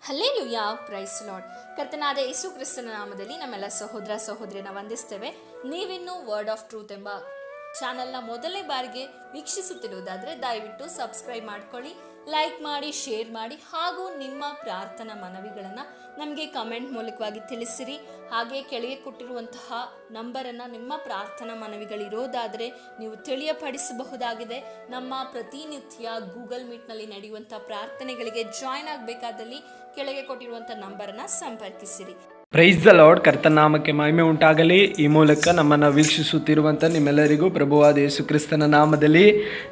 Hallelujah, price lord. ಕರ್ತನಾದ ಯೇಸು ಕ್ರಿಸ್ತನ ನಾಮದಲ್ಲಿ ನಮ್ಮೆಲ್ಲ ಸಹೋದರ ಸಹೋದರಿಯನ್ನ ವಂದಿಸ್ತೇವೆ. ನೀವಿನ್ನೂ ವರ್ಡ್ ಆಫ್ ಟ್ರೂತ್ ಎಂಬ ಚಾನಲ್ನ ಮೊದಲನೇ ಬಾರಿಗೆ ವೀಕ್ಷಿಸುತ್ತಿರುವುದಾದರೆ ದಯವಿಟ್ಟು ಸಬ್ಸ್ಕ್ರೈಬ್ ಮಾಡ್ಕೊಳ್ಳಿ, ಲೈಕ್ ಮಾಡಿ, ಶೇರ್ ಮಾಡಿ, ಹಾಗೂ ನಿಮ್ಮ ಪ್ರಾರ್ಥನಾ ಮನವಿಗಳನ್ನು ನಮಗೆ ಕಮೆಂಟ್ ಮೂಲಕವಾಗಿ ತಿಳಿಸಿರಿ. ಹಾಗೆ ಕೆಳಗೆ ಕೊಟ್ಟಿರುವಂತಹ ನಂಬರನ್ನು ನಿಮ್ಮ ಪ್ರಾರ್ಥನಾ ಮನವಿಗಳಿರೋದಾದರೆ ನೀವು ತಿಳಿಯಪಡಿಸಬಹುದಾಗಿದೆ. ನಮ್ಮ ಪ್ರತಿನಿತ್ಯ ಗೂಗಲ್ ಮೀಟ್ನಲ್ಲಿ ನಡೆಯುವಂಥ ಪ್ರಾರ್ಥನೆಗಳಿಗೆ ಜಾಯ್ನ್ ಆಗಬೇಕಾದಲ್ಲಿ ಕೆಳಗೆ ಕೊಟ್ಟಿರುವಂಥ ನಂಬರನ್ನು ಸಂಪರ್ಕಿಸಿರಿ. Praise the Lord. ಕರ್ತನಾಮಕ್ಕೆ ಮಹಿಮೆ ಉಂಟಾಗಲಿ. ಈ ಮೂಲಕ ನಮ್ಮನ್ನು ವೀಕ್ಷಿಸುತ್ತಿರುವಂಥ ನಿಮ್ಮೆಲ್ಲರಿಗೂ ಪ್ರಭುವಾದ ಯೇಸು ಕ್ರಿಸ್ತನ ನಾಮದಲ್ಲಿ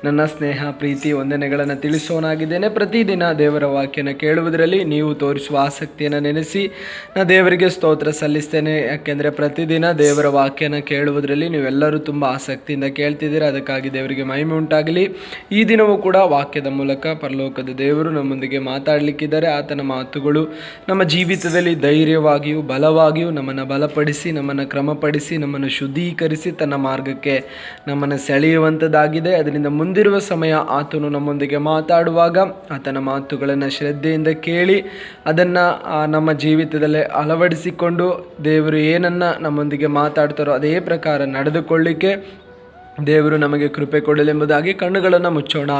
ನನ್ನ ಸ್ನೇಹ, ಪ್ರೀತಿ, ವಂದನೆಗಳನ್ನು ತಿಳಿಸೋನಾಗಿದ್ದೇನೆ. ಪ್ರತಿದಿನ ದೇವರ ವಾಕ್ಯನ ಕೇಳುವುದರಲ್ಲಿ ನೀವು ತೋರಿಸುವ ಆಸಕ್ತಿಯನ್ನು ನೆನೆಸಿ ನಾನು ದೇವರಿಗೆ ಸ್ತೋತ್ರ ಸಲ್ಲಿಸ್ತೇನೆ. ಯಾಕೆಂದರೆ ಪ್ರತಿದಿನ ದೇವರ ವಾಕ್ಯನ ಕೇಳುವುದರಲ್ಲಿ ನೀವೆಲ್ಲರೂ ತುಂಬ ಆಸಕ್ತಿಯಿಂದ ಕೇಳ್ತಿದ್ದೀರಾ. ಅದಕ್ಕಾಗಿ ದೇವರಿಗೆ ಮಹಿಮೆ ಉಂಟಾಗಲಿ. ಈ ದಿನವೂ ಕೂಡ ವಾಕ್ಯದ ಮೂಲಕ ಪರಲೋಕದ ದೇವರು ನಮ್ಮೊಂದಿಗೆ ಮಾತಾಡಲಿಕ್ಕಿದ್ದಾರೆ. ಆತನ ಮಾತುಗಳು ನಮ್ಮ ಜೀವಿತದಲ್ಲಿ ಧೈರ್ಯವಾಗಿಯೂ ಬಲವಾಗಿಯೂ ನಮ್ಮನ್ನು ಬಲಪಡಿಸಿ, ನಮ್ಮನ್ನು ಕ್ರಮಪಡಿಸಿ, ನಮ್ಮನ್ನು ಶುದ್ಧೀಕರಿಸಿ ತನ್ನ ಮಾರ್ಗಕ್ಕೆ ನಮ್ಮನ್ನು ಸೆಳೆಯುವಂಥದ್ದಾಗಿದೆ. ಅದರಿಂದ ಮುಂದಿರುವ ಸಮಯ ಆತನು ನಮ್ಮೊಂದಿಗೆ ಮಾತಾಡುವಾಗ ಆತನ ಮಾತುಗಳನ್ನು ಶ್ರದ್ಧೆಯಿಂದ ಕೇಳಿ ಅದನ್ನು ನಮ್ಮ ಜೀವಿತದಲ್ಲಿ ಅಳವಡಿಸಿಕೊಂಡು ದೇವರು ಏನನ್ನು ನಮ್ಮೊಂದಿಗೆ ಮಾತಾಡ್ತಾರೋ ಅದೇ ಪ್ರಕಾರ ನಡೆದುಕೊಳ್ಳಿಕ್ಕೆ ದೇವರು ನಮಗೆ ಕೃಪೆ ಕೊಡಲೆಂಬುದಾಗಿ ಕಣ್ಣುಗಳನ್ನು ಮುಚ್ಚೋಣ,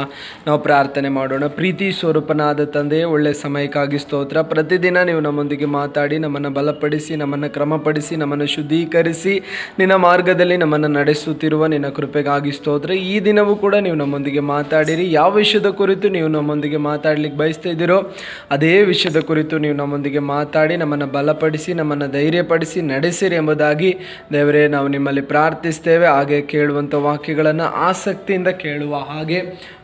ನಾವು ಪ್ರಾರ್ಥನೆ ಮಾಡೋಣ. ಪ್ರೀತಿ ಸ್ವರೂಪನಾದ ತಂದೆಯೇ, ಒಳ್ಳೆಯ ಸಮಯಕ್ಕಾಗಿ ಸ್ತೋತ್ರ. ಪ್ರತಿದಿನ ನೀವು ನಮ್ಮೊಂದಿಗೆ ಮಾತಾಡಿ ನಮ್ಮನ್ನು ಬಲಪಡಿಸಿ, ನಮ್ಮನ್ನು ಕ್ರಮಪಡಿಸಿ, ನಮ್ಮನ್ನು ಶುದ್ಧೀಕರಿಸಿ ನಿನ್ನ ಮಾರ್ಗದಲ್ಲಿ ನಮ್ಮನ್ನು ನಡೆಸುತ್ತಿರುವ ನಿನ್ನ ಕೃಪೆಗಾಗಿ ಸ್ತೋತ್ರ. ಈ ದಿನವೂ ಕೂಡ ನೀವು ನಮ್ಮೊಂದಿಗೆ ಮಾತಾಡಿರಿ. ಯಾವ ವಿಷಯದ ಕುರಿತು ನೀವು ನಮ್ಮೊಂದಿಗೆ ಮಾತಾಡಲಿಕ್ಕೆ ಬಯಸ್ತಾ ಇದ್ದೀರೋ ಅದೇ ವಿಷಯದ ಕುರಿತು ನೀವು ನಮ್ಮೊಂದಿಗೆ ಮಾತಾಡಿ ನಮ್ಮನ್ನು ಬಲಪಡಿಸಿ, ನಮ್ಮನ್ನು ಧೈರ್ಯಪಡಿಸಿ ನಡೆಸಿರಿ ಎಂಬುದಾಗಿ ದೇವರೇ ನಾವು ನಿಮ್ಮಲ್ಲಿ ಪ್ರಾರ್ಥಿಸ್ತೇವೆ. ಹಾಗೆ ಕೇಳುವಂಥ ವಾಕ್ಯಗಳನ್ನು ಆಸಕ್ತಿಯಿಂದ ಕೇಳುವ ಹಾಗೆ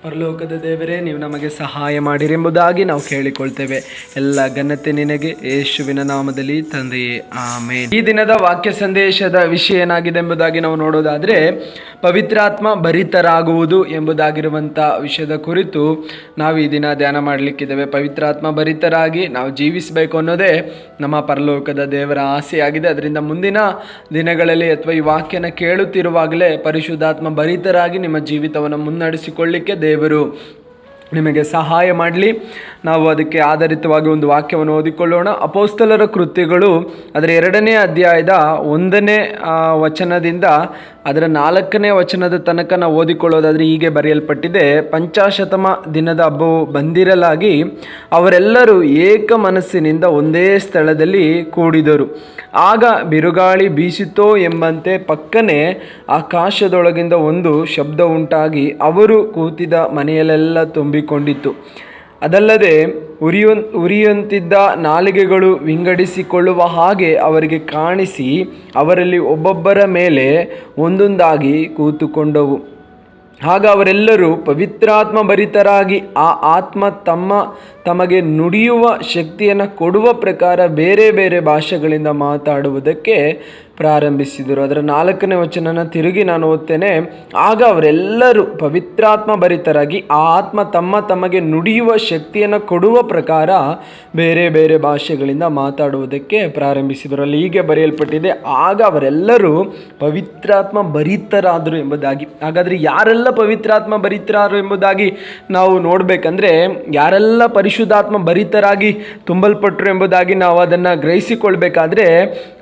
ಪರಲೋಕದ ದೇವರೇ ನೀವು ನಮಗೆ ಸಹಾಯ ಮಾಡಿರಿ ಎಂಬುದಾಗಿ ನಾವು ಕೇಳಿಕೊಳ್ತೇವೆ. ಎಲ್ಲ ಘನತೆ ನಿನಗೆ, ಯೇಸುವಿನ ನಾಮದಲ್ಲಿ ತಂದೆಯೇ, ಆಮೇನ್. ಈ ದಿನದ ವಾಕ್ಯ ಸಂದೇಶದ ವಿಷಯ ಏನಾಗಿದೆ ಎಂಬುದಾಗಿ ನಾವು ನೋಡೋದಾದರೆ, ಪವಿತ್ರಾತ್ಮ ಭರಿತರಾಗುವುದು ಎಂಬುದಾಗಿರುವಂಥ ವಿಷಯದ ಕುರಿತು ನಾವು ಈ ದಿನ ಧ್ಯಾನ ಮಾಡಲಿಕ್ಕಿದ್ದೇವೆ. ಪವಿತ್ರಾತ್ಮ ಭರಿತರಾಗಿ ನಾವು ಜೀವಿಸಬೇಕು ಅನ್ನೋದೇ ನಮ್ಮ ಪರಲೋಕದ ದೇವರ ಆಸೆಯಾಗಿದೆ. ಅದರಿಂದ ಮುಂದಿನ ದಿನಗಳಲ್ಲಿ ಅಥವಾ ಈ ವಾಕ್ಯನ ಕೇಳುತ್ತಿರುವಾಗಲೇ ಪರಿಶುದ್ಧಾತ್ಮ ಭರಿತರಾಗಿ ನಿಮ್ಮ ಜೀವಿತವನ್ನು ಮುನ್ನಡೆಸಿಕೊಳ್ಳಿಕ್ಕೆ ದೇವರು ನಿಮಗೆ ಸಹಾಯ ಮಾಡಲಿ. ನಾವು ಅದಕ್ಕೆ ಆಧಾರಿತವಾಗಿ ಒಂದು ವಾಕ್ಯವನ್ನು ಓದಿಕೊಳ್ಳೋಣ. ಅಪೊಸ್ತಲರ ಕೃತ್ಯಗಳು ಅದರ 2ನೇ ಅಧ್ಯಾಯದ 1ನೇ ವಚನದಿಂದ ಅದರ 4ನೇ ವಚನದ ತನಕ ನಾವು ಓದಿಕೊಳ್ಳೋದಾದರೆ ಹೀಗೆ ಬರೆಯಲ್ಪಟ್ಟಿದೆ. ಪಂಚಾಶತಮ ದಿನದ ಹಬ್ಬವು ಬಂದಿರಲಾಗಿ ಅವರೆಲ್ಲರೂ ಏಕ ಮನಸ್ಸಿನಿಂದ ಒಂದೇ ಸ್ಥಳದಲ್ಲಿ ಕೂಡಿದರು. ಆಗ ಬಿರುಗಾಳಿ ಬೀಸಿತೋ ಎಂಬಂತೆ ಪಕ್ಕನೆ ಆಕಾಶದೊಳಗಿಂದ ಒಂದು ಶಬ್ದ ಉಂಟಾಗಿ ಅವರು ಕೂತಿದ್ದ ಮನೆಯಲ್ಲೆಲ್ಲ ತುಂಬಿಕೊಂಡಿತ್ತು. ಅದಲ್ಲದೆ ಉರಿಯುವಂತಿದ್ದ ನಾಲಿಗೆಗಳು ವಿಂಗಡಿಸಿಕೊಳ್ಳುವ ಹಾಗೆ ಅವರಿಗೆ ಕಾಣಿಸಿ ಅವರಲ್ಲಿ ಒಬ್ಬೊಬ್ಬರ ಮೇಲೆ ಒಂದೊಂದಾಗಿ ಕೂತುಕೊಂಡವು. ಆಗ ಅವರೆಲ್ಲರೂ ಪವಿತ್ರಾತ್ಮ ಭರಿತರಾಗಿ ಆ ಆತ್ಮ ತಮಗೆ ನುಡಿಯುವ ಶಕ್ತಿಯನ್ನು ಕೊಡುವ ಪ್ರಕಾರ ಬೇರೆ ಬೇರೆ ಭಾಷೆಗಳಿಂದ ಮಾತಾಡುವುದಕ್ಕೆ ಪ್ರಾರಂಭಿಸಿದರು. ಅದರ 4ನೇ ವಚನನ ತಿರುಗಿ ನಾನು ಓದ್ತೇನೆ. ಆಗ ಅವರೆಲ್ಲರೂ ಪವಿತ್ರಾತ್ಮ ಭರಿತರಾಗಿ ಆ ಆತ್ಮ ತಮಗೆ ನುಡಿಯುವ ಶಕ್ತಿಯನ್ನು ಕೊಡುವ ಪ್ರಕಾರ ಬೇರೆ ಬೇರೆ ಭಾಷೆಗಳಿಂದ ಮಾತಾಡುವುದಕ್ಕೆ ಪ್ರಾರಂಭಿಸಿದರು. ಅಲ್ಲಿ ಹೀಗೆ ಬರೆಯಲ್ಪಟ್ಟಿದೆ, ಆಗ ಅವರೆಲ್ಲರೂ ಪವಿತ್ರಾತ್ಮ ಭರಿತರಾದರು ಎಂಬುದಾಗಿ. ಹಾಗಾದರೆ ಯಾರೆಲ್ಲ ಪವಿತ್ರಾತ್ಮ ಭರಿತರಾದರು ಎಂಬುದಾಗಿ ನಾವು ನೋಡಬೇಕಂದ್ರೆ, ಯಾರೆಲ್ಲ ಪರಿಶುದ್ಧಾತ್ಮ ಭರಿತರಾಗಿ ತುಂಬಲ್ಪಟ್ಟರು ಎಂಬುದಾಗಿ ನಾವು ಅದನ್ನು ಗ್ರಹಿಸಿಕೊಳ್ಬೇಕಾದ್ರೆ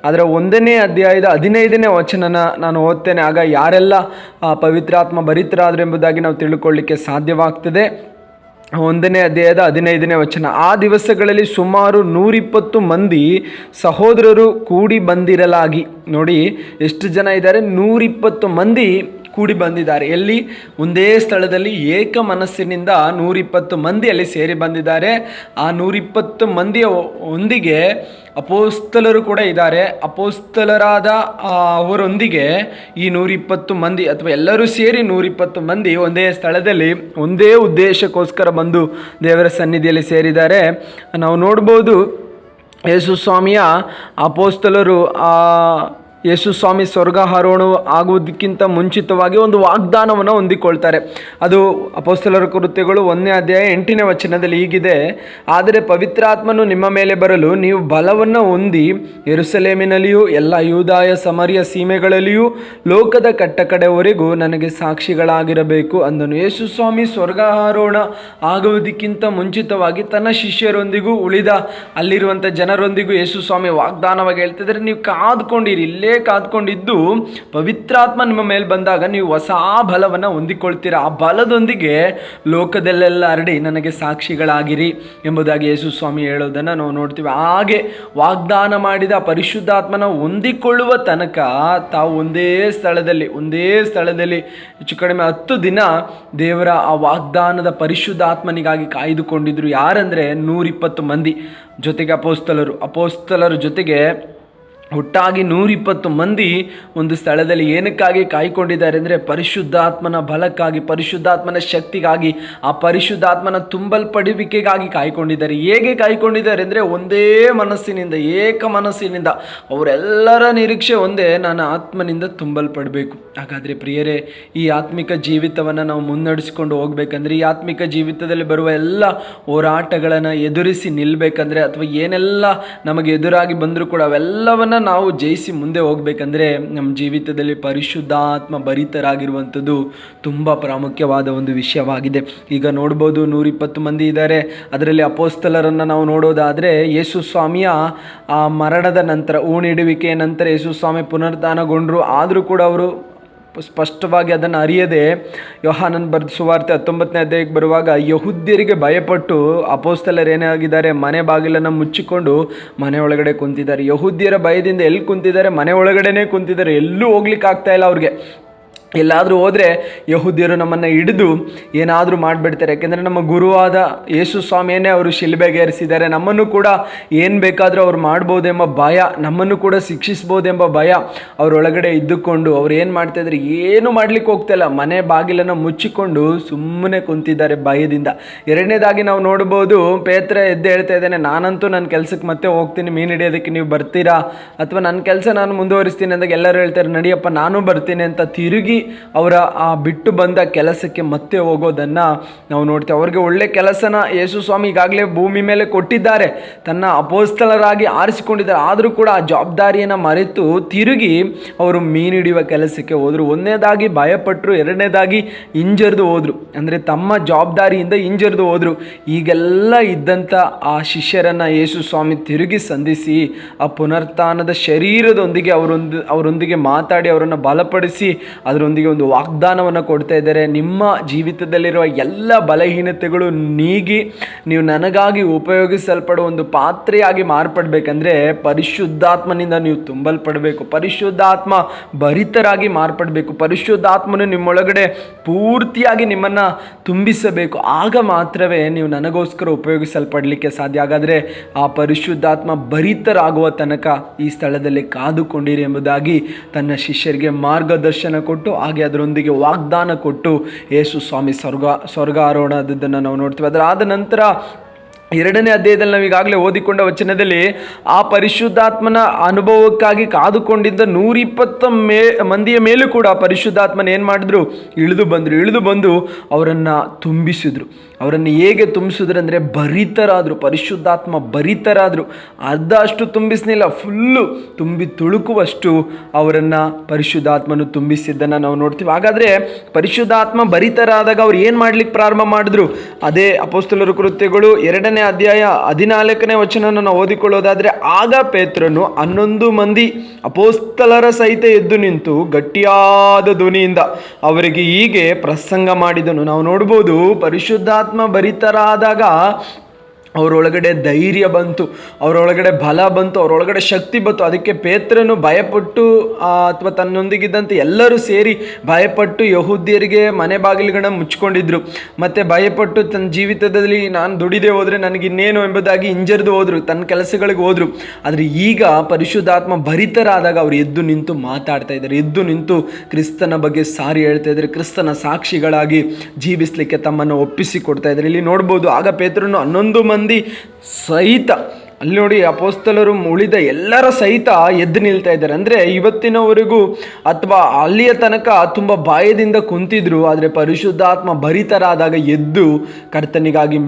ಅದರ 1ನೇ ಅಧ್ಯಾಯದ 15ನೇ ವಚನನ ನಾನು ಓದ್ತೇನೆ. ಆಗ ಯಾರೆಲ್ಲ ಪವಿತ್ರಾತ್ಮ ಭರಿತರಾದರು ಎಂಬುದಾಗಿ ನಾವು ತಿಳ್ಕೊಳ್ಳಿಕ್ಕೆ ಸಾಧ್ಯವಾಗ್ತದೆ. 1ನೇ ಅಧ್ಯಾಯದ 15ನೇ ವಚನ. ಆ ದಿವಸಗಳಲ್ಲಿ ಸುಮಾರು 120 ಮಂದಿ ಸಹೋದರರು ಕೂಡಿ ಬಂದಿರಲಾಗಿ. ನೋಡಿ ಎಷ್ಟು ಜನ ಇದ್ದಾರೆ, 120 ಮಂದಿ ಕೂಡಿ ಬಂದಿದ್ದಾರೆ. ಎಲ್ಲಿ? ಒಂದೇ ಸ್ಥಳದಲ್ಲಿ ಏಕ ಮನಸ್ಸಿನಿಂದ 120 ಮಂದಿ ಅಲ್ಲಿ ಸೇರಿ ಬಂದಿದ್ದಾರೆ. ಆ 120 ಮಂದಿಯ ಒಂದಿಗೆ ಅಪೋಸ್ತಲರು ಕೂಡ ಇದ್ದಾರೆ. ಅಪೋಸ್ತಲರಾದ ಅವರೊಂದಿಗೆ ಈ 120 ಮಂದಿ ಅಥವಾ ಎಲ್ಲರೂ ಸೇರಿ 120 ಮಂದಿ ಒಂದೇ ಸ್ಥಳದಲ್ಲಿ ಒಂದೇ ಉದ್ದೇಶಕ್ಕೋಸ್ಕರ ಬಂದು ದೇವರ ಸನ್ನಿಧಿಯಲ್ಲಿ ಸೇರಿದ್ದಾರೆ. ನಾವು ನೋಡ್ಬೋದು ಯೇಸು ಸ್ವಾಮಿಯ ಅಪೋಸ್ತಲರು ಯೇಸು ಸ್ವಾಮಿ ಸ್ವರ್ಗ ಆರೋಹಣ ಆಗುವುದಕ್ಕಿಂತ ಮುಂಚಿತವಾಗಿ ಒಂದು ವಾಗ್ದಾನವನ್ನು ಹೊಂದಿಕೊಳ್ತಾರೆ. ಅದು ಅಪೊಸ್ತಲರ ಕೃತ್ಯಗಳು 1ನೇ ಅಧ್ಯಾಯ 8ನೇ ವಚನದಲ್ಲಿ ಹೀಗಿದೆ: ಆದರೆ ಪವಿತ್ರಾತ್ಮನು ನಿಮ್ಮ ಮೇಲೆ ಬರಲು ನೀವು ಬಲವನ್ನು ಹೊಂದಿ ಯೆರೂಸಲೇಮಿನಲ್ಲಿಯೂ ಎಲ್ಲ ಯೂದಾಯ ಸಮರಿಯ ಸೀಮೆಗಳಲ್ಲಿಯೂ ಲೋಕದ ಕಟ್ಟಕಡೆವರೆಗೂ ನನಗೆ ಸಾಕ್ಷಿಗಳಾಗಿರಬೇಕು ಅಂದನು. ಯೇಸು ಸ್ವಾಮಿ ಸ್ವರ್ಗ ಆರೋಹಣ ಆಗುವುದಕ್ಕಿಂತ ಮುಂಚಿತವಾಗಿ ತನ್ನ ಶಿಷ್ಯರೊಂದಿಗೂ ಉಳಿದ ಅಲ್ಲಿರುವಂಥ ಜನರೊಂದಿಗೂ ಯೇಸು ಸ್ವಾಮಿ ವಾಗ್ದಾನವಾಗಿ ಹೇಳ್ತಿದ್ದಾರೆ, ನೀವು ಕಾದ್ಕೊಂಡಿರಿ, ಇಲ್ಲೇ ಕಾದ್ಕೊಂಡಿದ್ದು ಪವಿತ್ರಾತ್ಮ ನಿಮ್ಮ ಮೇಲೆ ಬಂದಾಗ ನೀವು ಹೊಸ ಬಲವನ್ನು ಹೊಂದಿಕೊಳ್ತೀರ. ಆ ಬಲದೊಂದಿಗೆ ಲೋಕದಲ್ಲೆಲ್ಲ ಹರಡಿ ನನಗೆ ಸಾಕ್ಷಿಗಳಾಗಿರಿ ಎಂಬುದಾಗಿ ಯೇಸು ಸ್ವಾಮಿ ಹೇಳೋದನ್ನು ನಾವು ನೋಡ್ತೀವಿ. ಹಾಗೆ ವಾಗ್ದಾನ ಮಾಡಿದ ಪರಿಶುದ್ಧಾತ್ಮನ ಹೊಂದಿಕೊಳ್ಳುವ ತನಕ ತಾವು ಒಂದೇ ಸ್ಥಳದಲ್ಲಿ ಹೆಚ್ಚು ಕಡಿಮೆ 10 ದಿನ ದೇವರ ಆ ವಾಗ್ದಾನದ ಪರಿಶುದ್ಧಾತ್ಮನಿಗಾಗಿ ಕಾಯ್ದುಕೊಂಡಿದ್ರು. ಯಾರಂದರೆ 120 ಮಂದಿ ಜೊತೆಗೆ ಅಪೋಸ್ತಲರ ಜೊತೆಗೆ ಒಟ್ಟಾಗಿ 120 ಮಂದಿ ಒಂದು ಸ್ಥಳದಲ್ಲಿ ಏನಕ್ಕಾಗಿ ಕಾಯ್ಕೊಂಡಿದ್ದಾರೆ ಅಂದರೆ ಪರಿಶುದ್ಧಾತ್ಮನ ಬಲಕ್ಕಾಗಿ, ಪರಿಶುದ್ಧಾತ್ಮನ ಶಕ್ತಿಗಾಗಿ, ಆ ಪರಿಶುದ್ಧಾತ್ಮನ ತುಂಬಲ್ಪಡುವಿಕೆಗಾಗಿ ಕಾಯ್ಕೊಂಡಿದ್ದಾರೆ. ಹೇಗೆ ಕಾಯ್ಕೊಂಡಿದ್ದಾರೆ ಅಂದರೆ ಒಂದೇ ಮನಸ್ಸಿನಿಂದ, ಏಕ ಮನಸ್ಸಿನಿಂದ. ಅವರೆಲ್ಲರ ನಿರೀಕ್ಷೆ ಒಂದೇ, ನಾನು ಆತ್ಮನಿಂದ ತುಂಬಲ್ಪಡಬೇಕು. ಹಾಗಾದರೆ ಪ್ರಿಯರೇ, ಈ ಆತ್ಮಿಕ ಜೀವಿತವನ್ನು ನಾವು ಮುನ್ನಡೆಸಿಕೊಂಡು ಹೋಗ್ಬೇಕಂದ್ರೆ, ಈ ಆತ್ಮಿಕ ಜೀವಿತದಲ್ಲಿ ಬರುವ ಎಲ್ಲ ಹೋರಾಟಗಳನ್ನು ಎದುರಿಸಿ ನಿಲ್ಲಬೇಕಂದ್ರೆ, ಅಥವಾ ಏನೆಲ್ಲ ನಮಗೆ ಎದುರಾಗಿ ಬಂದರೂ ಕೂಡ ಅವೆಲ್ಲವನ್ನು ನಾವು ಜಯಿಸಿ ಮುಂದೆ ಹೋಗ್ಬೇಕಂದ್ರೆ ನಮ್ಮ ಜೀವಿತದಲ್ಲಿ ಪರಿಶುದ್ಧಾತ್ಮ ಭರಿತರಾಗಿರುವಂಥದ್ದು ತುಂಬ ಪ್ರಾಮುಖ್ಯವಾದ ಒಂದು ವಿಷಯವಾಗಿದೆ. ಈಗ ನೋಡ್ಬೋದು 120 ಮಂದಿ ಇದ್ದಾರೆ. ಅದರಲ್ಲಿ ಅಪೋಸ್ತಲರನ್ನು ನಾವು ನೋಡೋದಾದರೆ ಯೇಸು ಸ್ವಾಮಿಯ ಆ ಮರಣದ ನಂತರ, ಊಣಿಡುವಿಕೆಯ ನಂತರ ಯೇಸು ಸ್ವಾಮಿ ಪುನರುತ್ಥಾನಗೊಂಡರು. ಆದರೂ ಕೂಡ ಅವರು ಸ್ಪಷ್ಟವಾಗಿ ಅದನ್ನು ಅರಿಯದೆ ಯೋಹಾನನ ಬರೆದ ಸುವಾರ್ತೆ 19ನೇ ಅಧ್ಯಾಯಕ್ಕೆ ಬರುವಾಗ ಯಹೂದ್ಯರಿಗೆ ಭಯಪಟ್ಟು ಅಪೊಸ್ತಲರು ಏನಾಗಿದ್ದಾರೆ, ಮನೆ ಬಾಗಿಲನ್ನು ಮುಚ್ಚಿಕೊಂಡು ಮನೆ ಒಳಗಡೆ ಕುಂತಿದ್ದಾರೆ. ಯಹೂದ್ಯರ ಭಯದಿಂದ ಎಲ್ಲಿ ಕುಂತಿದ್ದಾರೆ? ಮನೆ ಒಳಗಡೆನೇ ಕುಂತಿದ್ದಾರೆ. ಎಲ್ಲೂ ಹೋಗ್ಲಿಕ್ಕೆ ಆಗ್ತಾ ಇಲ್ಲ ಅವ್ರಿಗೆ. ಎಲ್ಲಾದರೂ ಹೋದರೆ ಯಹೂದ್ಯರು ನಮ್ಮನ್ನು ಹಿಡಿದು ಏನಾದರೂ ಮಾಡಿಬಿಡ್ತಾರೆ. ಯಾಕೆಂದರೆ ನಮ್ಮ ಗುರುವಾದ ಯೇಸು ಸ್ವಾಮಿಯನ್ನೇ ಅವರು ಶಿಲುಬೆಗೇರಿಸಿದ್ದಾರೆ. ನಮ್ಮನ್ನು ಕೂಡ ಏನು ಬೇಕಾದರೂ ಅವ್ರು ಮಾಡ್ಬೋದೆಂಬ ಭಯ, ನಮ್ಮನ್ನು ಕೂಡ ಶಿಕ್ಷಿಸ್ಬೋದೆಂಬ ಭಯ ಅವರೊಳಗಡೆ ಇದ್ದುಕೊಂಡು ಅವ್ರು ಏನು ಮಾಡ್ತಾಯಿದ್ದಾರೆ, ಏನು ಮಾಡಲಿಕ್ಕೆ ಹೋಗ್ತಾಯಿಲ್ಲ, ಮನೆ ಬಾಗಿಲನ್ನು ಮುಚ್ಚಿಕೊಂಡು ಸುಮ್ಮನೆ ಕುಂತಿದ್ದಾರೆ ಭಯದಿಂದ. ಎರಡನೇದಾಗಿ ನಾವು ನೋಡ್ಬೋದು, ಪೇತ್ರ ಎದ್ದು ಹೇಳ್ತಾ ಇದ್ದಾನೆ, ನಾನಂತೂ ನನ್ನ ಕೆಲಸಕ್ಕೆ ಮತ್ತೆ ಹೋಗ್ತೀನಿ, ಮೀನು ಹಿಡಿಯೋದಕ್ಕೆ ನೀವು ಬರ್ತೀರಾ? ಅಥವಾ ನನ್ನ ಕೆಲಸ ನಾನು ಮುಂದುವರಿಸ್ತೀನಿ ಅಂದಾಗ ಎಲ್ಲರೂ ಹೇಳ್ತಾರೆ, ನಡಿಯಪ್ಪ ನಾನು ಬರ್ತೀನಿ ಅಂತ ತಿರುಗಿ ಅವರ ಆ ಬಿಟ್ಟು ಬಂದ ಕೆಲಸಕ್ಕೆ ಮತ್ತೆ ಹೋಗೋದನ್ನು ನಾವು ನೋಡ್ತೇವೆ. ಅವ್ರಿಗೆ ಒಳ್ಳೆ ಕೆಲಸನ ಯೇಸು ಸ್ವಾಮಿ ಈಗಾಗಲೇ ಭೂಮಿ ಮೇಲೆ ಕೊಟ್ಟಿದ್ದಾರೆ, ತನ್ನ ಅಪೋಸ್ತಲರಾಗಿ ಆರಿಸಿಕೊಂಡಿದ್ದಾರೆ. ಆದರೂ ಕೂಡ ಆ ಜವಾಬ್ದಾರಿಯನ್ನು ಮರೆತು ತಿರುಗಿ ಅವರು ಮೀನು ಹಿಡಿಯುವ ಕೆಲಸಕ್ಕೆ ಹೋದರು. ಒಂದನೇದಾಗಿ ಭಯಪಟ್ಟರು, ಎರಡನೇದಾಗಿ ಹಿಂಜರಿದು ಹೋದರು. ಅಂದರೆ ತಮ್ಮ ಜವಾಬ್ದಾರಿಯಿಂದ ಹಿಂಜರಿದು ಹೋದರು. ಈಗೆಲ್ಲ ಇದ್ದಂಥ ಆ ಶಿಷ್ಯರನ್ನು ಯೇಸು ಸ್ವಾಮಿ ತಿರುಗಿ ಸಂಧಿಸಿ ಆ ಪುನರುತ್ಥಾನದ ಶರೀರದೊಂದಿಗೆ ಅವರೊಂದಿಗೆ ಮಾತಾಡಿ ಅವರನ್ನು ಬಲಪಡಿಸಿ ಅದರೊಂದಿಗೆ ಒಂದು ವಾಗ್ದಾನವನ್ನು ಕೊಡ್ತಾ ಇದ್ದಾರೆ. ನಿಮ್ಮ ಜೀವಿತದಲ್ಲಿರುವ ಎಲ್ಲ ಬಲಹೀನತೆಗಳು ನೀಗಿ ನೀವು ನನಗಾಗಿ ಉಪಯೋಗಿಸಲ್ಪಡುವ ಒಂದು ಪಾತ್ರೆಯಾಗಿ ಮಾರ್ಪಡಬೇಕಂದ್ರೆ ಪರಿಶುದ್ಧಾತ್ಮನಿಂದ ನೀವು ತುಂಬಲ್ಪಡಬೇಕು, ಪರಿಶುದ್ಧಾತ್ಮ ಭರಿತರಾಗಿ ಮಾರ್ಪಡಬೇಕು, ಪರಿಶುದ್ಧಾತ್ಮನು ನಿಮ್ಮೊಳಗಡೆ ಪೂರ್ತಿಯಾಗಿ ನಿಮ್ಮನ್ನು ತುಂಬಿಸಬೇಕು. ಆಗ ಮಾತ್ರವೇ ನೀವು ನನಗೋಸ್ಕರ ಉಪಯೋಗಿಸಲ್ಪಡಲಿಕ್ಕೆ ಸಾಧ್ಯ. ಹಾಗಾದರೆ ಆ ಪರಿಶುದ್ಧಾತ್ಮ ಭರಿತರಾಗುವ ತನಕ ಈ ಸ್ಥಳದಲ್ಲಿ ಕಾದುಕೊಂಡಿರಿ ಎಂಬುದಾಗಿ ತನ್ನ ಶಿಷ್ಯರಿಗೆ ಮಾರ್ಗದರ್ಶನ ಕೊಟ್ಟು ಹಾಗೆ ಅದರೊಂದಿಗೆ ವಾಗ್ದಾನ ಕೊಟ್ಟು ಯೇಸು ಸ್ವಾಮಿ ಸ್ವರ್ಗಾರೋಹಣದನ್ನು ನಾವು ನೋಡ್ತೀವಿ. ಅದರಾದ ನಂತರ 2ನೇ ಅಧ್ಯಾಯದಲ್ಲಿ ನಾವು ಈಗಾಗಲೇ ಓದಿಕೊಂಡ ವಚನದಲ್ಲಿ ಆ ಪರಿಶುದ್ಧಾತ್ಮನ ಅನುಭವಕ್ಕಾಗಿ ಕಾದುಕೊಂಡಿದ್ದ 120 ಮಂದಿಯ ಮೇಲೂ ಕೂಡ ಪರಿಶುದ್ಧಾತ್ಮನ ಏನು ಮಾಡಿದ್ರು, ಇಳಿದು ಬಂದು ಅವರನ್ನು ತುಂಬಿಸಿದ್ರು. ಅವರನ್ನು ಹೇಗೆ ತುಂಬಿಸಿದ್ರು ಅಂದರೆ ಭರಿತರಾದರು, ಪರಿಶುದ್ಧಾತ್ಮ ಭರಿತರಾದರು. ಅರ್ಧ ಅಷ್ಟು ತುಂಬಿಸಲಿಲ್ಲ, ಫುಲ್ಲು ತುಂಬಿ ತುಳುಕುವಷ್ಟು ಅವರನ್ನು ಪರಿಶುದ್ಧಾತ್ಮನು ತುಂಬಿಸಿದ್ದನ್ನು ನಾವು ನೋಡ್ತೀವಿ. ಹಾಗಾದರೆ ಪರಿಶುದ್ಧಾತ್ಮ ಭರಿತರಾದಾಗ ಅವ್ರು ಏನು ಮಾಡ್ಲಿಕ್ಕೆ ಪ್ರಾರಂಭ ಮಾಡಿದ್ರು? ಅದೇ ಅಪೊಸ್ತಲರ ಕೃತ್ಯಗಳು 2ನೇ ಅಧ್ಯಾಯ 14ನೇ ವಚನವನ್ನು ನಾವು ಓದಿಕೊಳ್ಳೋದಾದರೆ, ಆಗ ಪೇತ್ರನು 11 ಮಂದಿ ಅಪೊಸ್ತಲರ ಸಹಿತ ಎದ್ದು ನಿಂತು ಗಟ್ಟಿಯಾದ ಧ್ವನಿಯಿಂದ ಅವರಿಗೆ ಹೀಗೆ ಪ್ರಸಂಗ ಮಾಡಿದನು. ನಾವು ನೋಡ್ಬೋದು, ಪರಿಶುದ್ಧಾತ್ಮ ಭರಿತರಾದಾಗ ಅವರೊಳಗಡೆ ಧೈರ್ಯ ಬಂತು, ಅವರೊಳಗಡೆ ಬಲ ಬಂತು, ಅವರೊಳಗಡೆ ಶಕ್ತಿ ಬಂತು. ಅದಕ್ಕೆ ಪೇತ್ರನು ಭಯಪಟ್ಟು ಅಥವಾ ತನ್ನೊಂದಿಗಿದ್ದಂತೆ ಎಲ್ಲರೂ ಸೇರಿ ಭಯಪಟ್ಟು ಯಹೂದ್ಯರಿಗೆ ಮನೆ ಬಾಗಿಲುಗಳನ್ನ ಮುಚ್ಕೊಂಡಿದ್ರು. ಮತ್ತು ಭಯಪಟ್ಟು ತನ್ನ ಜೀವಿತದಲ್ಲಿ ನಾನು ದುಡಿದೇ ಹೋದರೆ ನನಗಿನ್ನೇನು ಎಂಬುದಾಗಿ ಹಿಂಜರಿದು ಹೋದರು, ತನ್ನ ಕೆಲಸಗಳಿಗೆ ಹೋದರು. ಆದರೆ ಈಗ ಪರಿಶುದ್ಧಾತ್ಮ ಭರಿತರಾದಾಗ ಅವರು ಎದ್ದು ನಿಂತು ಮಾತಾಡ್ತಾ ಇದ್ದಾರೆ, ಎದ್ದು ನಿಂತು ಕ್ರಿಸ್ತನ ಬಗ್ಗೆ ಸಾರಿ ಹೇಳ್ತಾ ಇದ್ದಾರೆ, ಕ್ರಿಸ್ತನ ಸಾಕ್ಷಿಗಳಾಗಿ ಜೀವಿಸಲಿಕ್ಕೆ ತಮ್ಮನ್ನು ಒಪ್ಪಿಸಿಕೊಡ್ತಾ ಇದ್ದಾರೆ. ಇಲ್ಲಿ ನೋಡ್ಬೋದು, ಆಗ ಪೇತ್ರನು 11 ಮಂದಿ ಸಹಿತ ಅಲ್ಲಿ ನೋಡಿ ಅಪೊಸ್ತಲರು ಉಳಿದ ಎಲ್ಲರ ಸಹಿತ ಎದ್ದು ನಿಲ್ತಾ ಇದ್ದಾರೆ. ಅಂದರೆ ಇವತ್ತಿನವರೆಗೂ ಅಥವಾ ಅಲ್ಲಿಯ ತನಕ ತುಂಬ ಭಯದಿಂದ ಕುಂತಿದ್ರು, ಆದರೆ ಪರಿಶುದ್ಧಾತ್ಮ ಭರಿತರಾದಾಗ ಎದ್ದು ಕರ್ತನಿಗಾಗಿ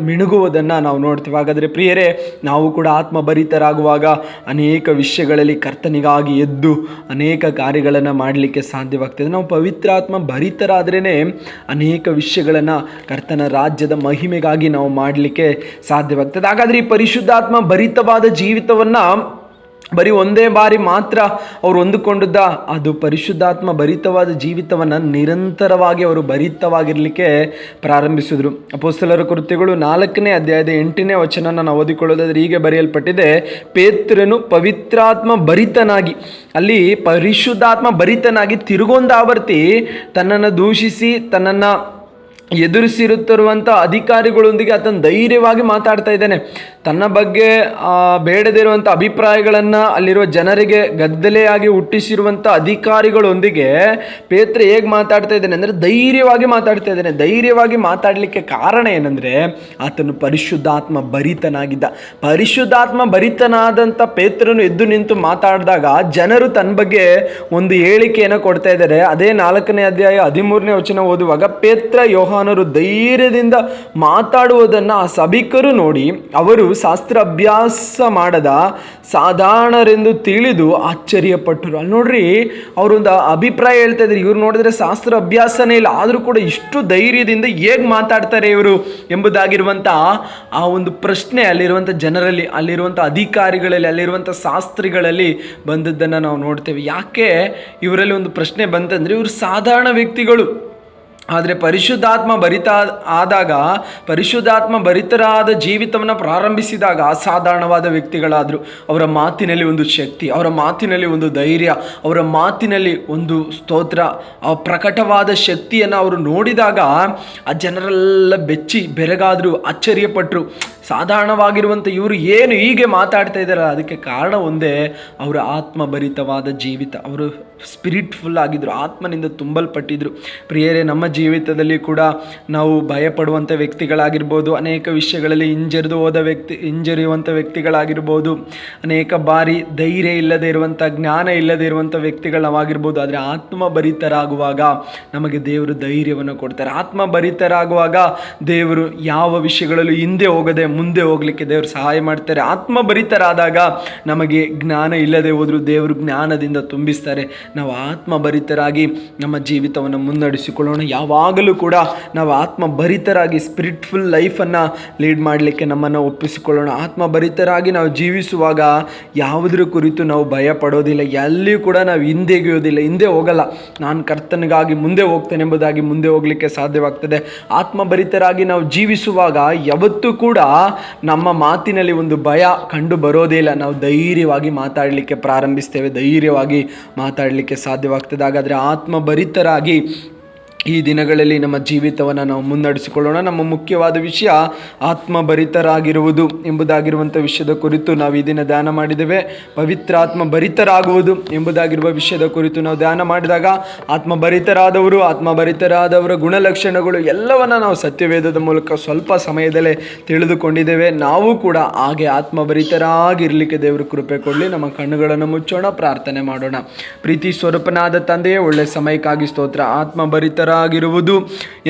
ಮಿಣುಗುವುದನ್ನು ನಾವು ನೋಡ್ತೀವಿ. ಹಾಗಾದರೆ ಪ್ರಿಯರೇ, ನಾವು ಕೂಡ ಆತ್ಮ ಭರಿತರಾಗುವಾಗ ಅನೇಕ ವಿಷಯಗಳಲ್ಲಿ ಕರ್ತನಿಗಾಗಿ ಎದ್ದು ಅನೇಕ ಕಾರ್ಯಗಳನ್ನು ಮಾಡಲಿಕ್ಕೆ ಸಾಧ್ಯವಾಗ್ತದೆ. ನಾವು ಪವಿತ್ರಾತ್ಮ ಭರಿತರಾದ್ರೇ ಅನೇಕ ವಿಷಯಗಳನ್ನು ಕರ್ತನ ರಾಜ್ಯದ ಮಹಿಮೆಗಾಗಿ ನಾವು ಮಾಡಲಿಕ್ಕೆ ಸಾಧ್ಯವಾಗ್ತದೆ. ಹಾಗಾದರೆ ಈ ಪರಿಶುದ್ಧಾತ್ಮ ಭರಿತವಾದ ಜೀವಿತವನ್ನು ಬರೀ ಒಂದೇ ಬಾರಿ ಮಾತ್ರ ಅವರು ಹೊಂದಿಕೊಂಡಿದ್ದ? ಅದು ಪರಿಶುದ್ಧಾತ್ಮ ಭರಿತವಾದ ಜೀವಿತವನ್ನು ನಿರಂತರವಾಗಿ ಅವರು ಭರಿತವಾಗಿರಲಿಕ್ಕೆ ಪ್ರಾರಂಭಿಸಿದ್ರು. ಅಪೊಸ್ತಲರ ಕೃತ್ಯಗಳು 4ನೇ ಅಧ್ಯಾಯದ 8ನೇ ವಚನನ ನಾವು ಓದಿಕೊಳ್ಳೋದಾದ್ರೆ ಹೀಗೆ ಬರೆಯಲ್ಪಟ್ಟಿದೆ, ಪೇತ್ರನು ಪವಿತ್ರಾತ್ಮ ಭರಿತನಾಗಿ, ಅಲ್ಲಿ ಪರಿಶುದ್ಧಾತ್ಮ ಭರಿತನಾಗಿ ತಿರುಗೊಂದಾವರ್ತಿ ತನ್ನನ್ನು ದೂಷಿಸಿ ತನ್ನನ್ನು ಎದುರಿಸಿರುತ್ತಿರುವಂಥ ಅಧಿಕಾರಿಗಳೊಂದಿಗೆ ಆತನ ಧೈರ್ಯವಾಗಿ ಮಾತಾಡ್ತಾ ಇದ್ದಾನೆ. ತನ್ನ ಬಗ್ಗೆ ಬೇಡದಿರುವಂಥ ಅಭಿಪ್ರಾಯಗಳನ್ನು ಅಲ್ಲಿರುವ ಜನರಿಗೆ ಗದ್ದಲೆಯಾಗಿ ಹುಟ್ಟಿಸಿರುವಂಥ ಅಧಿಕಾರಿಗಳೊಂದಿಗೆ ಪೇತ್ರ ಹೇಗೆ ಮಾತಾಡ್ತಾ ಇದ್ದಾನೆ ಅಂದರೆ ಧೈರ್ಯವಾಗಿ ಮಾತಾಡ್ತಾ ಇದ್ದಾನೆ. ಧೈರ್ಯವಾಗಿ ಮಾತಾಡಲಿಕ್ಕೆ ಕಾರಣ ಏನಂದರೆ ಆತನು ಪರಿಶುದ್ಧಾತ್ಮ ಭರಿತನಾಗಿದ್ದ. ಪರಿಶುದ್ಧಾತ್ಮ ಭರಿತನಾದಂಥ ಪೇತ್ರನು ಎದ್ದು ನಿಂತು ಮಾತಾಡಿದಾಗ ಜನರು ತನ್ನ ಬಗ್ಗೆ ಒಂದು ಹೇಳಿಕೆಯನ್ನು ಕೊಡ್ತಾ ಇದ್ದಾರೆ. ಅದೇ 4ನೇ ಅಧ್ಯಾಯ 13ನೇ ವಚನ ಓದುವಾಗ, ಪೇತ್ರ ಯೋಹಾನರು ಧೈರ್ಯದಿಂದ ಮಾತಾಡುವುದನ್ನು ಆ ಸಭಿಕರು ನೋಡಿ ಅವರು ಶಾಸ್ತ್ರ ಅಭ್ಯಾಸ ಮಾಡದ ಸಾಧಾರಣರೆಂದು ತಿಳಿದು ಆಶ್ಚರ್ಯಪಟ್ಟರು. ಅಲ್ಲಿ ನೋಡ್ರಿ, ಅವರೊಂದು ಅಭಿಪ್ರಾಯ ಹೇಳ್ತಾ ಇದ್ರು, ಇವ್ರು ನೋಡಿದ್ರೆ ಶಾಸ್ತ್ರ ಅಭ್ಯಾಸನೇ ಇಲ್ಲ, ಆದರೂ ಕೂಡ ಇಷ್ಟು ಧೈರ್ಯದಿಂದ ಹೇಗೆ ಮಾತಾಡ್ತಾರೆ ಇವರು ಎಂಬುದಾಗಿರುವಂಥ ಆ ಒಂದು ಪ್ರಶ್ನೆ ಅಲ್ಲಿರುವಂಥ ಜನರಲ್ಲಿ, ಅಲ್ಲಿರುವಂಥ ಅಧಿಕಾರಿಗಳಲ್ಲಿ, ಅಲ್ಲಿರುವಂಥ ಶಾಸ್ತ್ರಿಗಳಲ್ಲಿ ಬಂದದ್ದನ್ನು ನಾವು ನೋಡ್ತೇವೆ. ಯಾಕೆ ಇವರಲ್ಲಿ ಒಂದು ಪ್ರಶ್ನೆ ಬಂತಂದರೆ, ಇವರು ಸಾಧಾರಣ ವ್ಯಕ್ತಿಗಳು, ಆದರೆ ಪರಿಶುದ್ಧಾತ್ಮ ಆದಾಗ, ಪರಿಶುದ್ಧಾತ್ಮ ಭರಿತರಾದ ಜೀವಿತವನ್ನು ಪ್ರಾರಂಭಿಸಿದಾಗ ಅಸಾಧಾರಣವಾದ ವ್ಯಕ್ತಿಗಳಾದರು. ಅವರ ಮಾತಿನಲ್ಲಿ ಒಂದು ಶಕ್ತಿ, ಅವರ ಮಾತಿನಲ್ಲಿ ಒಂದು ಧೈರ್ಯ, ಅವರ ಮಾತಿನಲ್ಲಿ ಒಂದು ಸ್ತೋತ್ರ, ಆ ಪ್ರಕಟವಾದ ಶಕ್ತಿಯನ್ನು ಅವರು ನೋಡಿದಾಗ ಆ ಜನರೆಲ್ಲ ಬೆಚ್ಚಿ ಬೆರಗಾದರು, ಆಶ್ಚರ್ಯಪಟ್ಟರು. ಸಾಧಾರಣವಾಗಿರುವಂಥ ಇವರು ಏನು ಹೀಗೆ ಮಾತಾಡ್ತಾ ಇದ್ದಾರಲ್ಲ, ಅದಕ್ಕೆ ಕಾರಣ ಒಂದೇ, ಅವರ ಆತ್ಮಭರಿತವಾದ ಜೀವಿತ. ಅವರು ಸ್ಪಿರಿಟ್ಫುಲ್ ಆಗಿದ್ದರು, ಆತ್ಮನಿಂದ ತುಂಬಲ್ಪಟ್ಟಿದ್ರು. ಪ್ರಿಯರೇ, ನಮ್ಮ ಜೀವಿತದಲ್ಲಿ ಕೂಡ ನಾವು ಭಯಪಡುವಂಥ ವ್ಯಕ್ತಿಗಳಾಗಿರ್ಬೋದು, ಅನೇಕ ವಿಷಯಗಳಲ್ಲಿ ಹಿಂಜರಿಯುವಂಥ ವ್ಯಕ್ತಿಗಳಾಗಿರ್ಬೋದು, ಅನೇಕ ಬಾರಿ ಧೈರ್ಯ ಇಲ್ಲದೆ ಇರುವಂಥ, ಜ್ಞಾನ ಇಲ್ಲದೆ ಇರುವಂಥ ವ್ಯಕ್ತಿಗಳಾಗಿರ್ಬೋದು. ಆದರೆ ಆತ್ಮಭರಿತರಾಗುವಾಗ ನಮಗೆ ದೇವರು ಧೈರ್ಯವನ್ನು ಕೊಡ್ತಾರೆ. ಆತ್ಮಭರಿತರಾಗುವಾಗ ದೇವರು ಯಾವ ವಿಷಯಗಳಲ್ಲೂ ಹಿಂದೆ ಹೋಗದೆ ಮುಂದೆ ಹೋಗಲಿಕ್ಕೆ ದೇವರು ಸಹಾಯ ಮಾಡ್ತಾರೆ. ಆತ್ಮಭರಿತರಾದಾಗ ನಮಗೆ ಜ್ಞಾನ ಇಲ್ಲದೆ ಹೋದರೂ ದೇವರು ಜ್ಞಾನದಿಂದ ತುಂಬಿಸ್ತಾರೆ. ನಾವು ಆತ್ಮಭರಿತರಾಗಿ ನಮ್ಮ ಜೀವಿತವನ್ನು ಮುನ್ನಡೆಸಿಕೊಳ್ಳೋಣ. ಯಾವಾಗಲೂ ಕೂಡ ನಾವು ಆತ್ಮಭರಿತರಾಗಿ ಸ್ಪಿರಿಟ್ಫುಲ್ ಲೈಫನ್ನು ಲೀಡ್ ಮಾಡಲಿಕ್ಕೆ ನಮ್ಮನ್ನು ಒಪ್ಪಿಸಿಕೊಳ್ಳೋಣ. ಆತ್ಮಭರಿತರಾಗಿ ನಾವು ಜೀವಿಸುವಾಗ ಯಾವುದರ ಕುರಿತು ನಾವು ಭಯ ಪಡೋದಿಲ್ಲ, ಎಲ್ಲಿಯೂ ಕೂಡ ನಾವು ಹಿಂದೆ ಹೋಗಲ್ಲ. ನಾನು ಕರ್ತನಿಗಾಗಿ ಮುಂದೆ ಹೋಗ್ತೇನೆ ಎಂಬುದಾಗಿ ಮುಂದೆ ಹೋಗಲಿಕ್ಕೆ ಸಾಧ್ಯವಾಗ್ತದೆ. ಆತ್ಮಭರಿತರಾಗಿ ನಾವು ಜೀವಿಸುವಾಗ ಯಾವತ್ತೂ ಕೂಡ ನಮ್ಮ ಮಾತಿನಲ್ಲಿ ಒಂದು ಭಯ ಕಂಡು ಬರೋದೇ ಇಲ್ಲ. ನಾವು ಧೈರ್ಯವಾಗಿ ಮಾತಾಡಲಿಕ್ಕೆ ಪ್ರಾರಂಭಿಸ್ತೇವೆ, ಧೈರ್ಯವಾಗಿ ಮಾತಾಡಲಿಕ್ಕೆ ಸಾಧ್ಯವಾಗ್ತದೆ. ಹಾಗಾದರೆ ಆತ್ಮಭರಿತರಾಗಿ ಈ ದಿನಗಳಲ್ಲಿ ನಮ್ಮ ಜೀವಿತವನ್ನು ನಾವು ಮುನ್ನಡೆಸಿಕೊಳ್ಳೋಣ. ನಮ್ಮ ಮುಖ್ಯವಾದ ವಿಷಯ ಆತ್ಮಭರಿತರಾಗಿರುವುದು ಎಂಬುದಾಗಿರುವಂಥ ವಿಷಯದ ಕುರಿತು ನಾವು ಈ ದಿನ ಧ್ಯಾನ ಮಾಡಿದ್ದೇವೆ. ಪವಿತ್ರಾತ್ಮ ಭರಿತರಾಗುವುದು ಎಂಬುದಾಗಿರುವ ವಿಷಯದ ಕುರಿತು ನಾವು ಧ್ಯಾನ ಮಾಡಿದಾಗ ಆತ್ಮಭರಿತರಾದವರ ಗುಣಲಕ್ಷಣಗಳು ಎಲ್ಲವನ್ನ ನಾವು ಸತ್ಯವೇದದ ಮೂಲಕ ಸ್ವಲ್ಪ ಸಮಯದಲ್ಲೇ ತಿಳಿದುಕೊಂಡಿದ್ದೇವೆ. ನಾವು ಕೂಡ ಹಾಗೆ ಆತ್ಮಭರಿತರಾಗಿರಲಿಕ್ಕೆ ದೇವರು ಕೃಪೆ ಕೊಡಲಿ. ನಮ್ಮ ಕಣ್ಣುಗಳನ್ನು ಮುಚ್ಚೋಣ, ಪ್ರಾರ್ಥನೆ ಮಾಡೋಣ. ಪ್ರೀತಿ ಸ್ವರೂಪನಾದ ತಂದೆಯೇ, ಒಳ್ಳೆ ಸಮಯಕ್ಕಾಗಿ ಸ್ತೋತ್ರ. ಆತ್ಮಭರಿತರಾಗಿರುವುದು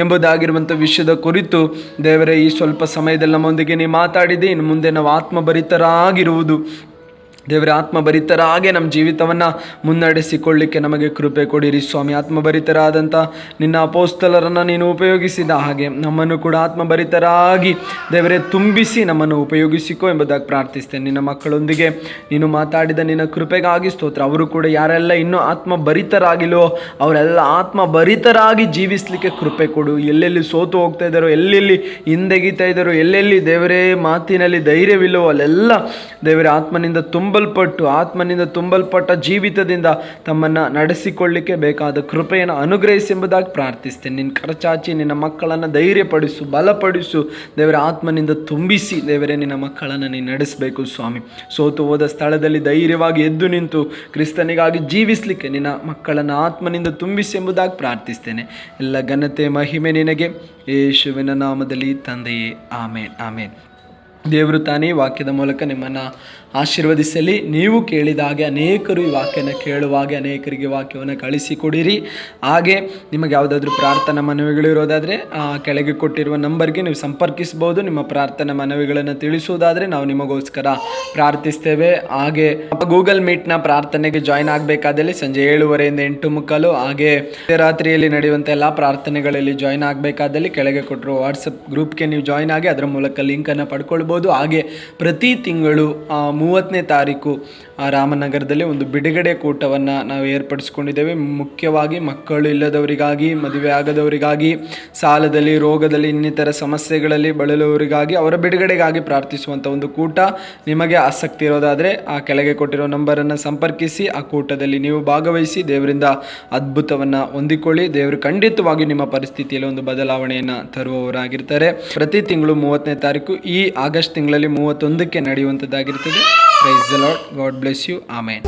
ಎಂಬುದಾಗಿರುವಂಥ ವಿಷಯದ ಕುರಿತು ದೇವರೇ, ಈ ಸ್ವಲ್ಪ ಸಮಯದಲ್ಲಿ ನಮ್ಮೊಂದಿಗೆ ನೀವು ಮಾತಾಡಿದೆ. ಇನ್ನು ಮುಂದೆ ನಾವು ಆತ್ಮಭರಿತರಾಗಿರುವುದು ದೇವರ ಆತ್ಮಭರಿತರಾಗೆ ನಮ್ಮ ಜೀವಿತವನ್ನು ಮುನ್ನಡೆಸಿಕೊಳ್ಳಿಕ್ಕೆ ನಮಗೆ ಕೃಪೆ ಕೊಡಿರಿ ಸ್ವಾಮಿ. ಆತ್ಮಭರಿತರಾದಂಥ ನಿನ್ನ ಅಪೊಸ್ತಲರನ್ನು ನೀನು ಉಪಯೋಗಿಸಿದ ಹಾಗೆ ನಮ್ಮನ್ನು ಕೂಡ ಆತ್ಮಭರಿತರಾಗಿ ದೇವರೇ ತುಂಬಿಸಿ ನಮ್ಮನ್ನು ಉಪಯೋಗಿಸಿಕೋ ಎಂಬುದಾಗಿ ಪ್ರಾರ್ಥಿಸ್ತೇನೆ. ನಿನ್ನ ಮಕ್ಕಳೊಂದಿಗೆ ನೀನು ಮಾತಾಡಿದ ನಿನ್ನ ಕೃಪೆಗಾಗಿ ಸ್ತೋತ್ರ. ಅವರು ಕೂಡ ಯಾರೆಲ್ಲ ಇನ್ನೂ ಆತ್ಮಭರಿತರಾಗಿಲ್ಲೋ ಅವರೆಲ್ಲ ಆತ್ಮಭರಿತರಾಗಿ ಜೀವಿಸಲಿಕ್ಕೆ ಕೃಪೆ ಕೊಡು. ಎಲ್ಲೆಲ್ಲಿ ಸೋತು ಹೋಗ್ತಾ ಇದ್ದಾರೋ, ಎಲ್ಲೆಲ್ಲಿ ಹಿಂದೆಗಿತಾ ಇದ್ದಾರೋ, ಎಲ್ಲೆಲ್ಲಿ ದೇವರೇ ಮಾತಿನಲ್ಲಿ ಧೈರ್ಯವಿಲ್ಲವೋ ಅಲ್ಲೆಲ್ಲ ದೇವರೇ ಆತ್ಮನಿಂದ ತುಂಬಲ್ಪಟ್ಟ ಜೀವಿತದಿಂದ ತಮ್ಮನ್ನು ನಡೆಸಿಕೊಳ್ಳಿಕ್ಕೆ ಬೇಕಾದ ಕೃಪೆಯನ್ನು ಅನುಗ್ರಹಿಸಿ ಎಂಬುದಾಗಿ ಪ್ರಾರ್ಥಿಸ್ತೇನೆ. ನಿನ್ನ ಕರಚಾಚಿ ನಿನ್ನ ಮಕ್ಕಳನ್ನು ಧೈರ್ಯಪಡಿಸು, ಬಲಪಡಿಸು ದೇವರ ಆತ್ಮನಿಂದ ತುಂಬಿಸಿ ದೇವರೇ ನಿನ್ನ ಮಕ್ಕಳನ್ನು ನೀನು ನಡೆಸಬೇಕು ಸ್ವಾಮಿ. ಸೋತು ಹೋದ ಸ್ಥಳದಲ್ಲಿ ಧೈರ್ಯವಾಗಿ ಎದ್ದು ನಿಂತು ಕ್ರಿಸ್ತನಿಗಾಗಿ ಜೀವಿಸಲಿಕ್ಕೆ ನಿನ್ನ ಮಕ್ಕಳನ್ನು ಆತ್ಮನಿಂದ ತುಂಬಿಸಿ ಎಂಬುದಾಗಿ ಪ್ರಾರ್ಥಿಸ್ತೇನೆ. ಎಲ್ಲ ಘನತೆ ಮಹಿಮೆ ನಿನಗೆ, ಯೇಸುವಿನ ನಾಮದಲ್ಲಿ ತಂದೆಯೇ, ಆಮೇನ್ ಆಮೇನ್. ದೇವರು ತಾನೇ ಈ ವಾಕ್ಯದ ಮೂಲಕ ನಿಮ್ಮನ್ನು ಆಶೀರ್ವದಿಸಲಿ. ನೀವು ಕೇಳಿದ ಹಾಗೆ ಅನೇಕರು ಈ ವಾಕ್ಯನ ಕೇಳುವಾಗೆ ಅನೇಕರಿಗೆ ವಾಕ್ಯವನ್ನು ಕಳಿಸಿಕೊಡಿರಿ. ಹಾಗೆ ನಿಮಗೆ ಯಾವುದಾದ್ರೂ ಪ್ರಾರ್ಥನಾ ಮನವಿಗಳಿರೋದಾದರೆ ಕೆಳಗೆ ಕೊಟ್ಟಿರುವ ನಂಬರ್ಗೆ ನೀವು ಸಂಪರ್ಕಿಸ್ಬೋದು. ನಿಮ್ಮ ಪ್ರಾರ್ಥನಾ ಮನವಿಗಳನ್ನು ತಿಳಿಸುವುದಾದರೆ ನಾವು ನಿಮಗೋಸ್ಕರ ಪ್ರಾರ್ಥಿಸ್ತೇವೆ. ಹಾಗೆ ಗೂಗಲ್ ಮೀಟ್ನ ಪ್ರಾರ್ಥನೆಗೆ ಜಾಯ್ನ್ ಆಗಬೇಕಾದಲ್ಲಿ ಸಂಜೆ 7:30 8 ಮುಕ್ಕಾಲು, ಹಾಗೆ ರಾತ್ರಿಯಲ್ಲಿ ನಡೆಯುವಂಥ ಎಲ್ಲ ಪ್ರಾರ್ಥನೆಗಳಲ್ಲಿ ಜಾಯ್ನ್ ಆಗಬೇಕಾದಲ್ಲಿ ಕೆಳಗೆ ಕೊಟ್ಟಿರುವ ವಾಟ್ಸಪ್ ಗ್ರೂಪ್ಗೆ ನೀವು ಜಾಯ್ನ್ ಆಗಿ ಅದರ ಮೂಲಕ ಲಿಂಕನ್ನು ಪಡ್ಕೊಳ್ಬೋದು. ಹಾಗೆ ಪ್ರತಿ ತಿಂಗಳು 30ನೇ ತಾರೀಕು ರಾಮನಗರದಲ್ಲಿ ಒಂದು ಬಿಡುಗಡೆ ಕೂಟವನ್ನು ನಾವು ಏರ್ಪಡಿಸ್ಕೊಂಡಿದ್ದೇವೆ. ಮುಖ್ಯವಾಗಿ ಮಕ್ಕಳು ಇಲ್ಲದವರಿಗಾಗಿ, ಮದುವೆ ಆಗದವರಿಗಾಗಿ, ಸಾಲದಲ್ಲಿ, ರೋಗದಲ್ಲಿ, ಇನ್ನಿತರ ಸಮಸ್ಯೆಗಳಲ್ಲಿ ಬಳಲುವವರಿಗಾಗಿ, ಅವರ ಬಿಡುಗಡೆಗಾಗಿ ಪ್ರಾರ್ಥಿಸುವಂಥ ಒಂದು ಕೂಟ. ನಿಮಗೆ ಆಸಕ್ತಿ ಇರೋದಾದರೆ ಆ ಕೆಳಗೆ ಕೊಟ್ಟಿರೋ ನಂಬರನ್ನು ಸಂಪರ್ಕಿಸಿ ಆ ಕೂಟದಲ್ಲಿ ನೀವು ಭಾಗವಹಿಸಿ ದೇವರಿಂದ ಅದ್ಭುತವನ್ನು ಹೊಂದಿಕೊಳ್ಳಿ. ದೇವರು ಖಂಡಿತವಾಗಿ ನಿಮ್ಮ ಪರಿಸ್ಥಿತಿಯಲ್ಲಿ ಒಂದು ಬದಲಾವಣೆಯನ್ನು ತರುವವರಾಗಿರ್ತಾರೆ. ಪ್ರತಿ ತಿಂಗಳು 30ನೇ ತಾರೀಕು, ಈ ಆಗಸ್ಟ್ ತಿಂಗಳಲ್ಲಿ 31ಕ್ಕೆ ನಡೆಯುವಂಥದ್ದಾಗಿರ್ತದೆ. Praise the Lord. God bless you. Amen.